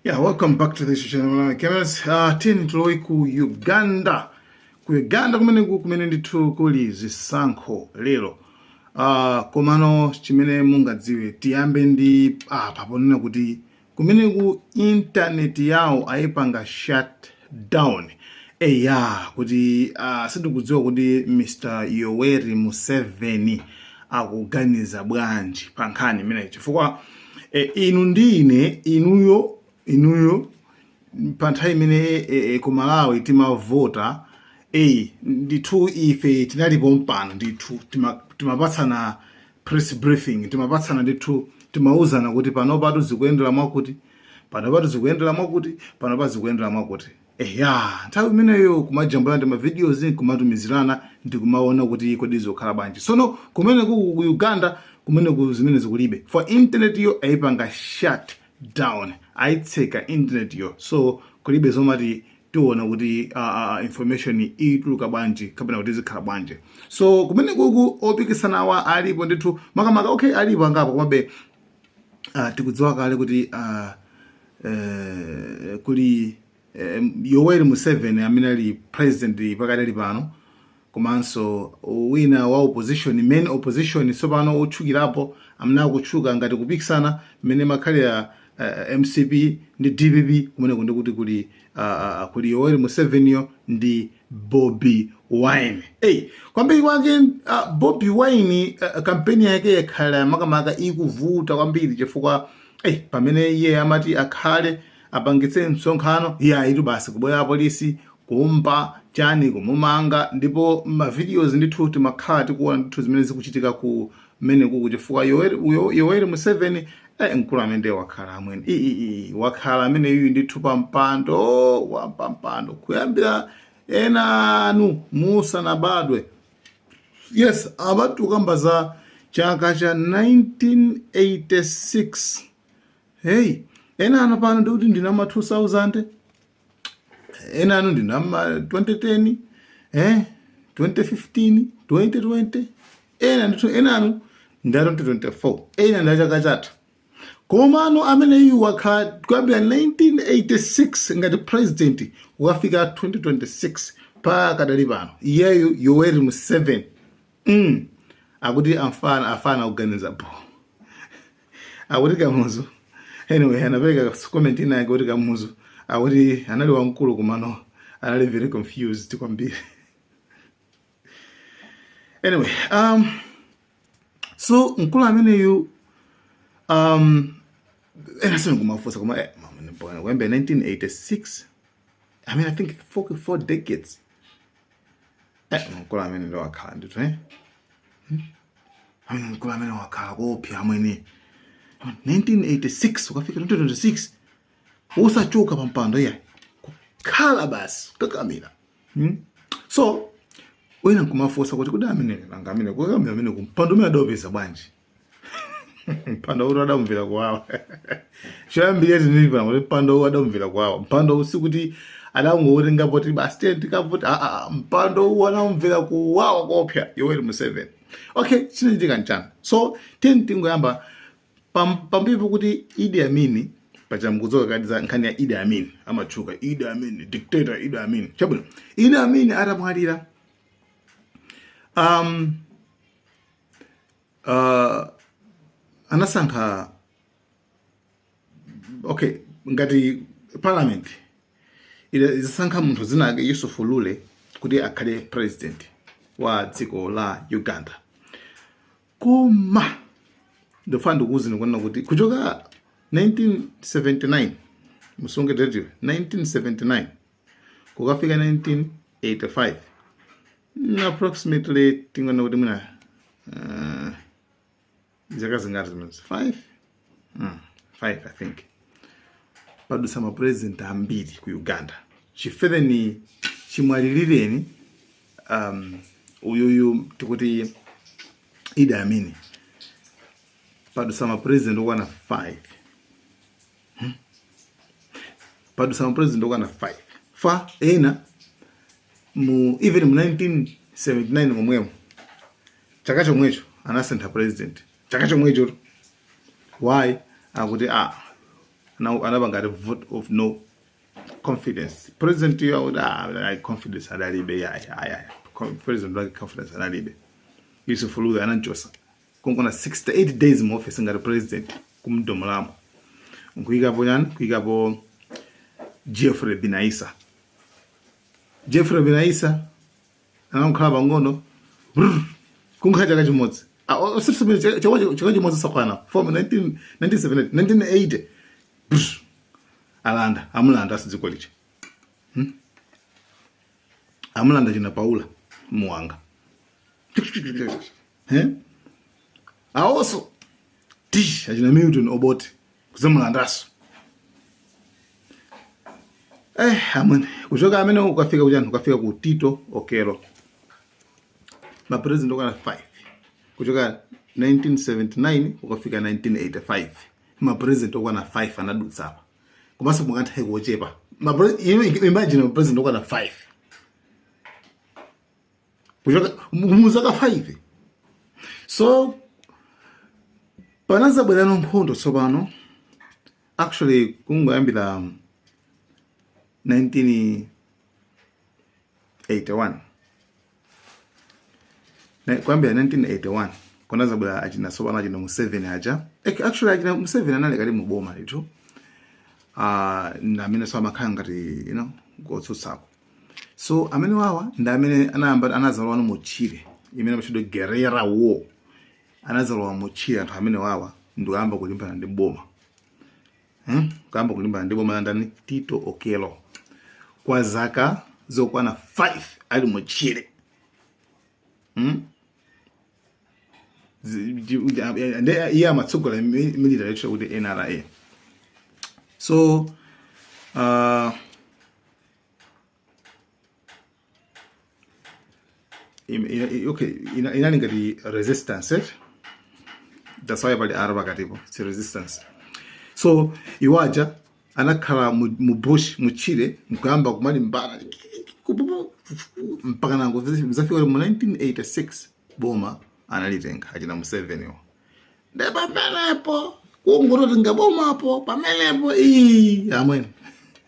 Yeah, welcome back to this channel. Cameras, tini tuloi ku Uganda. Ku Uganda kumene ndithu kuli zisankho lero. Komano chimene mungadziwe tiyambe ndi paponena kuti kumene ku internet yawo ayipanga shut down. Kuti sindikudziwa kuti Mr. Yoweri Museveni akuganiza bwanji pa nkhani imeneyi chifukwa inu ndine inuyo pa nthawi imene ku Malawi timavota ndithu ife tinalipo mpano ndithu timapatsana press briefing, timapatsana ndithu timauzana kuti panopa tuzikuyendera mwakuti, panopa tuzikuyendera mwakuti, panopa zikuyendera mwakuti. Nthawi imeneyo kumajambula ndi ma videos kumatumizirana ndikumaona kuti kodi zokhala bwanji. Sono kumene ku Uganda kumene ku zimene zikulibe. For internet yo ayipanga shut down. Ayitseka internet yo. So kulibe zomati tiona kuti information ituluka bwanji kapena kuti zikhala bwanji. So kumene kuku opikisana wa alipo ndithu makamaka okay alipo angapo komabe tikudziwa kale kuti kuli Yoweri Museveni amene ali president pakati ali pano komanso wina wa opposition, main opposition sopano otchukirapo amene akutchuka ngati kupikisana mmene makhale ya MCP ndi DPP kumene kundi kuti kuli Yoweri Museveni ndi Bobi Wine. Kwambiri kwake Bobi Wine kampeni yake yakhala makamaka ikuvuta kwambiri chifukwa pamene iye amati akhale apangitse msonkhano itu basi kubwera polisi kumpa chani kumumanga, ndipo ma videos ndithu timakhala tikuona ndithu zimene zikuchitika ku mene kuku chifukwa Yoweri Museveni nkulu amene wakhala amwene wakhala amene yuyu ndithu pampando kuyambira enanu musanabadwe. Yes, abatu kamba za chaka cha 1986. Enano pano ndikuti ndinama 2000, enano ndinama 2010, 2015, 2020, enano ndaro 2024, ena ndachaka chatha. Komano amene yu wakhala kwambira 1986 ngati president wakafika 2026 pa kadali pano. Iyeyo Yoweri Museveni akuti afana kuganiza po. Akuti kamuzu. Anyway, anapeka comment ina kuti kamuzu akuti anali wankulu kumano anali very confused kwambiri. Anyway, so nkulu amene yu enasema kumafusa kuma wembe 1986. I mean, I think 4 decades. Nkulu amene ndo wakhala ndithu nkulu amene wakhala kopya amwene 1986 ukafika 2026 usachoka pampando ya kukhala basi kakamira. So wena kumafusa kuti kuda amene langamene kukamira amene kumpando umene adopeza bwanji mpando uri adamvira kwawo choyambira tinili pano kuti mpando adamvira kwawo. Mpando usikuti adangoutenga poti basi tikapoti mpando uwu anamvira kuwawa kopya Yoweri Museveni. Okay, chinochitika nchani. So tingoyamba pambipo kuti Idi Amin pachamkuzoka kadi za nkhani ya Idi Amin amatchuka Idi Amin dictator Idi Amin. Chabwino Idi Amin atamwalira anasankha okay ngati parliament izasankha munthu zinake Yusuf Lule kuti akhale president wa dziko la Uganda. Koma ndofanda kuuzini kuona kuti kuchoka 1979 musunge radio 1979 kukafika 1985 approximately tingona kuti muna zaka zingati zimene 5 I think padusa ma president ambiri ku Uganda chifere ni chimwalilireni uyuyu tikuti Idi Amin padusa ma president okwana 5 padusa ma president okwana 5 fa ena even mu 1979 momwemo chaka chomwecho anasentha president chaka chomwecho. Why? Akuti now anabanga vote of no confidence. President you confidence adalibe ya president like confidence adalibe. Yusuf Lula ananchosa. Kungona 68 days mu office ngati president kumdomolamo. Nkuigapo nyan, kuigapo Jeffrey Binaisa. Jeffrey Binaisa anamkhala bangono. Kungaja kachimodzi. Osisibili chakachimodzi sakwana. From 1980. Alanda, amulanda asidziko lichi. Amulanda china Paula Muwanga. Also, tish achina Milton Obote kuzemulandaso. Amene kuchoka amene ukafika kujani ukafika ku Tito Okello. President okwana 5. Kuchoka 1979 ukafika 1985. President okwana 5 anadutsa apa. Kumasa mukantha kuochepa. Imagine president okwana 5. Kuchoka muzaka 5. So panaza bwelano nkhondo tsopano actually kungoyambira 1981 kwambira 1981 kunaza bwela achina tsopano achina Museveni aja actually achina Museveni anali kali muboma litu amene so amakhala ngati ngotsutsako. So amene wawa ndi amene anazalwa mu Chile imene amachedwa guerrilla war. Anazalwa mu Chile anthu amene wawa ndi kuyamba kulimbana ndi boma. Kuyamba kulimbana ndi boma ndani Tito Okello. Kwa zaka zokwana 5 ali mu Chile. Iye amatsogola military kuti NRA. So okay, inalinga di resistance. That's why pali araba katipo, it's resistance. So iwaja anakhala mu bush mu Chile mkamba kumali mbana mpaka nango mzafika mu 1986 boma analitenga achina Museveni yo. De pamelepo kunguroti ngaboma hapo pamelepo amwene.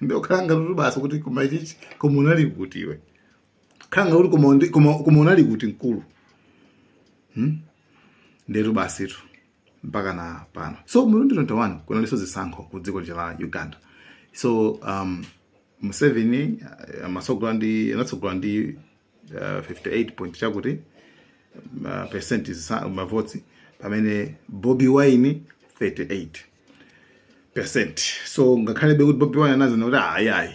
Ndio kanga rubasa kuti kumachichi komunali kuti iwe. Kanga uri kumonali kuti nkulu. Nderu basitu mpaka na pano. So mu 2021 kuna liso zisankho ku dziko la Uganda. So Museveni amatsogolera ndi 58 point chakuti percent mavoti pamene Bobi Wine 38%. So ngakhale be kuti Bobi Wine anazana kuti ayayi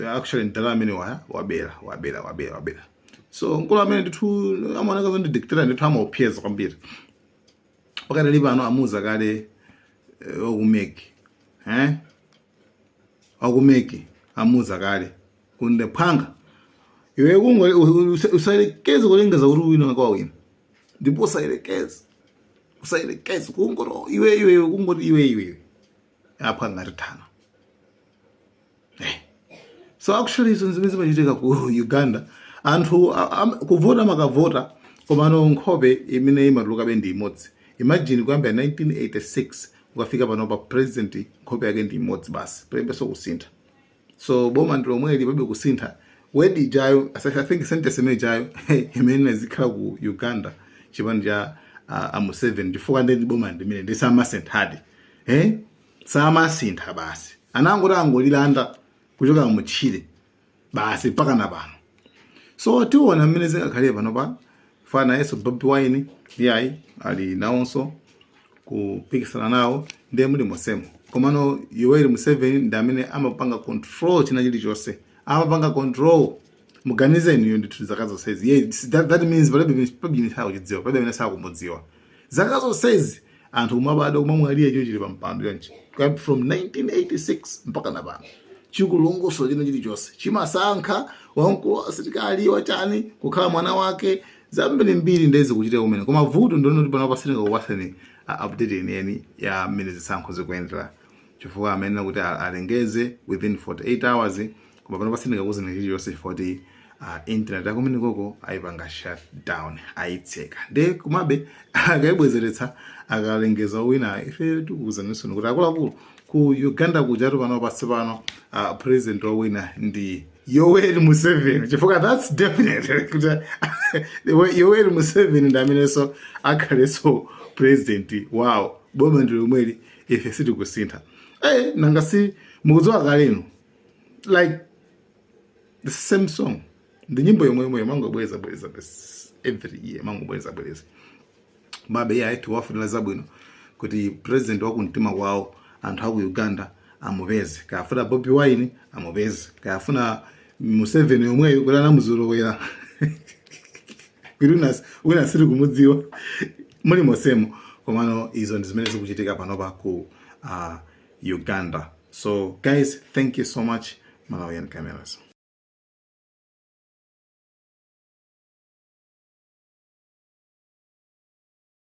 actually ndala amene wabela. So nkulu amene ndithu amaoneka ndi dictator ndithu amaopyeza kwambiri. Pakati libano amuza kale okumeki amuza kale kunde phanga iwe kungo usailekeze kulengeza kuti wina kwa wina ndipo usailekeze kungo iwe kungo iwe apha ngaritana. So actually zimeze machitika ku Uganda anthu kuvota makavota komano nkhope imene imatuluka bendi imodzi. Imagine kwamba 1986 ukafika pano pa president nkhope yake ndi imodzi basi palibe so kusintha. So boma ndilo mweli palibe kusintha. Wedi jayo I think sentence imene jayo imene zikhala ku Uganda chipani cha Museveni chifukwa ndi boma ndimene ndisamasentha samasintha basi anango lilanda kuchoka mu Chile basi paka na pano. So tiona mmene zingakhale pano pa fana yeso Bobi Wine yayi ali nawonso kupikisana nawo ndiye muli mosemo komano Yoweri Museveni ndi amene amapanga control china chilichonse amapanga control muganizeni iyo ndithu zaka zonsezi. Yes, that means palibe nthawi chidziwa palibe amene sakumbodziwa zaka zonsezi anthu kumabado kumamwaliye icho chili pampando yanji from 1986 mpaka na pano chikulongoso china chilichonse chimasankha wankulu asitikali wachani kukhala mwana wake zambiri mbiri ndezi kuchita kumene koma vuto ndono ndi pano pasenga kuwaseni update yeniyeni ya mmene zisankho zikuendera chifukwa amene kuti alengeze within 48 hours koma pano pasenga kuzina chilichonse 40 internet yakumene koko ayipanga shutdown ayitseka nde kumabe akayibwezeretsa akalengeza wina ife tikuzaniso kuti akuluakulu ku Uganda kujatu pano pasi pano president wina ndi Yoweri Museveni chifukwa that's definite kuti Yoweri Museveni ndi amenenso akhaleso president wow boma ndi lomweli ife sitikusintha nanga si mukudziwa kaleno like the same song ndi nyimbo yomwe mangobweza every year mangobweza mabe ya tiwafunira zabwino kuti president wakumtima kwawo anthu aku Uganda amupeze kafuna Bobi Wine amupeze kafuna Museveni yomweyo kuti anamuzolowera kuti wina siri kumudziwa muli mosemo komano izo ndi zimene zikuchitika panopa ku Uganda. So guys, thank you so much. Malawian Cameras.